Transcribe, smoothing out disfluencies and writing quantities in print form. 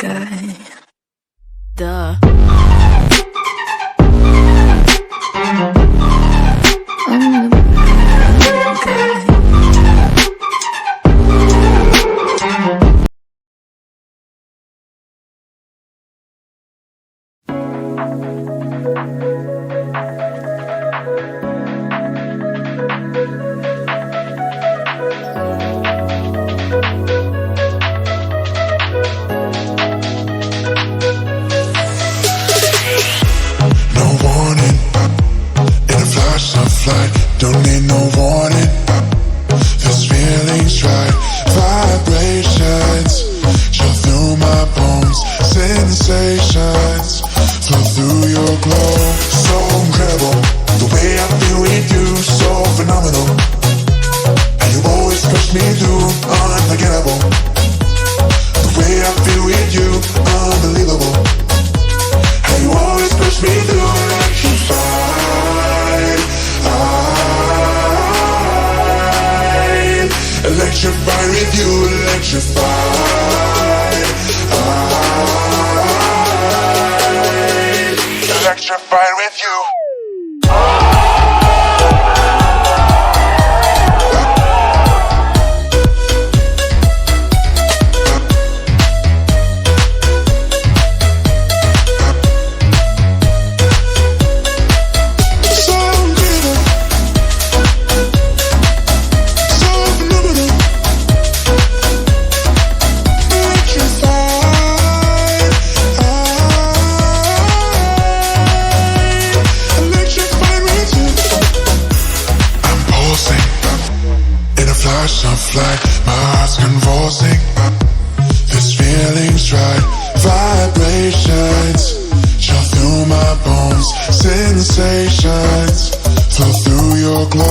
guy. Duh. I'm the bad guy. Don't need no warning. This feeling's right. Vibrations chill through my bones. Sensations flow through your glow. So incredible, the way I feel with you, so phenomenal. And you always push me through, unforgettable. The way I feel with you, unbelievable. And you always push me through, electrified. Electrified with you, electrified. Electrified with you. Of light, my heart's convulsing. This feeling's right. Vibrations chill through my bones. Sensations flow through your glow.